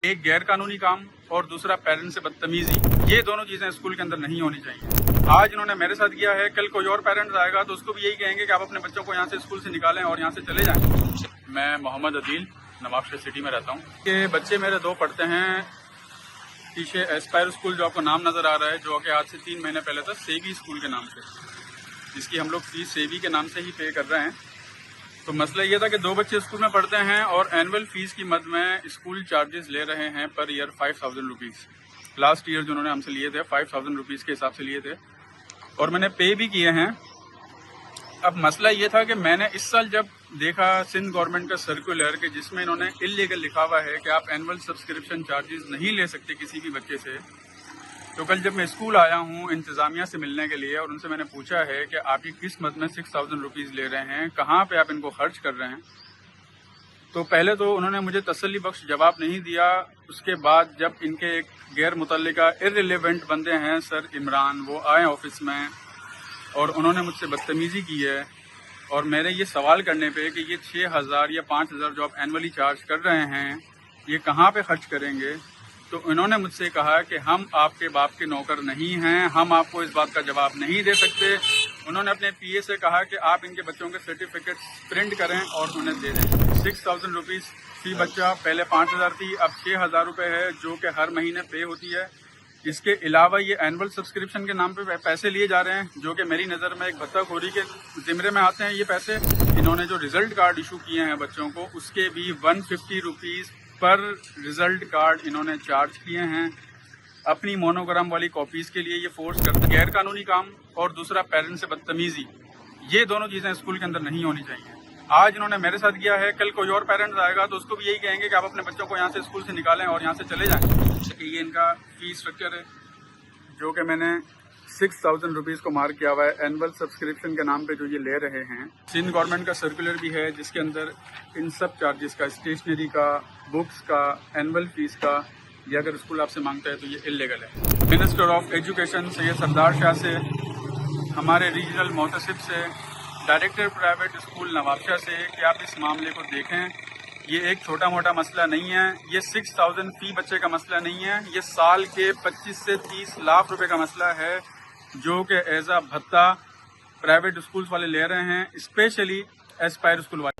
ایک غیر قانونی کام اور دوسرا پیرنٹ سے بدتمیزی، یہ دونوں چیزیں اسکول کے اندر نہیں ہونی چاہیے۔ آج انہوں نے میرے ساتھ کیا ہے، کل کوئی اور پیرنٹ آئے گا تو اس کو بھی یہی کہیں گے کہ آپ اپنے بچوں کو یہاں سے اسکول سے نکالیں اور یہاں سے چلے جائیں۔ میں محمد عدیل نواب شاہ سٹی میں رہتا ہوں کہ بچے میرے دو پڑھتے ہیں پیچھے ایسپائر اسکول، جو آپ کو نام نظر آ رہا ہے، جو کہ آج سے 3 مہینے پہلے تھا سیوی اسکول کے نام سے، جس کی ہم لوگ فیس سیوی کے نام سے ہی پے کر رہے ہیں۔ تو مسئلہ یہ تھا کہ 2 بچے اسکول میں پڑھتے ہیں اور اینول فیس کی مد میں اسکول چارجز لے رہے ہیں per year 5000 rupees. Last year جو انہوں نے ہم سے لیے تھے 5000 روپیز کے حساب سے لیے تھے اور میں نے پے بھی کیے ہیں۔ اب مسئلہ یہ تھا کہ میں نے اس سال جب دیکھا سندھ گورنمنٹ کا سرکولر کہ جس میں انہوں نے انلیگل لکھا ہوا ہے کہ آپ اینول سبسکرپشن چارجز نہیں لے سکتے کسی بھی بچے سے، تو کل جب میں اسکول آیا ہوں انتظامیہ سے ملنے کے لیے اور ان سے میں نے پوچھا ہے کہ آپ یہ کس مد میں 6000 روپیز لے رہے ہیں، کہاں پہ آپ ان کو خرچ کر رہے ہیں، تو پہلے تو انہوں نے مجھے تسلی بخش جواب نہیں دیا۔ اس کے بعد جب ان کے ایک غیر متعلقہ ارریلیونٹ بندے ہیں سر عمران، وہ آئے آفس میں اور انہوں نے مجھ سے بدتمیزی کی ہے اور میرے یہ سوال کرنے پہ کہ یہ 6000 یا 5000 جو آپ اینولی چارج کر رہے ہیں یہ کہاں پہ خرچ کریں گے، تو انہوں نے مجھ سے کہا کہ ہم آپ کے باپ کے نوکر نہیں ہیں، ہم آپ کو اس بات کا جواب نہیں دے سکتے۔ انہوں نے اپنے پی اے سے کہا کہ آپ ان کے بچوں کے سرٹیفکیٹ پرنٹ کریں اور انہیں دے دیں۔ 6000 روپیز فی بچہ، پہلے 5000 تھی، اب 6000 روپے ہے جو کہ ہر مہینے پے ہوتی ہے۔ اس کے علاوہ یہ اینول سبسکرپشن کے نام پہ پیسے لیے جا رہے ہیں جو کہ میری نظر میں ایک بھتہ خوری کے زمرے میں آتے ہیں یہ پیسے۔ انہوں نے جو ریزلٹ کارڈ ایشو کیے ہیں بچوں کو، اس کے بھی 150 روپیز پر ریزلٹ کارڈ انہوں نے چارج کیے ہیں۔ اپنی مونوگرام والی کاپیز کے لیے یہ فورس کرتے ہیں۔ غیر قانونی کام اور دوسرا پیرنٹ سے بدتمیزی، یہ دونوں چیزیں اسکول کے اندر نہیں ہونی چاہیے۔ آج انہوں نے میرے ساتھ کیا ہے، کل کوئی اور پیرنٹ آئے گا تو اس کو بھی یہی کہیں گے کہ آپ اپنے بچوں کو یہاں سے اسکول سے نکالیں اور یہاں سے چلے جائیں۔ یہ ان کا فی اسٹرکچر ہے جو کہ میں نے 6000 روپیز کو مارک کیا ہوا ہے اینول سبسکرپشن کے نام پہ جو یہ لے رہے ہیں۔ سندھ گورنمنٹ کا سرکولر بھی ہے جس کے اندر ان سب چارجز کا، اسٹیشنری کا، بکس کا، اینول فیس کا، یہ اگر اسکول آپ سے مانگتا ہے تو یہ انلیگل ہے۔ منسٹر آف ایجوکیشن سید سردار شاہ سے، ہمارے ریجنل محتسب سے، ڈائریکٹر پرائیویٹ اسکول نواب شاہ سے کہ آپ اس معاملے کو دیکھیں۔ یہ ایک چھوٹا موٹا مسئلہ نہیں ہے، یہ 6000 فی بچے کا مسئلہ نہیں ہے، یہ سال کے 25 سے 30 لاکھ روپے کا مسئلہ ہے جو کہ ایز اے بھتہ پرائیویٹ اسکولز والے لے رہے ہیں، اسپیشلی ایسپائر اسکول والے۔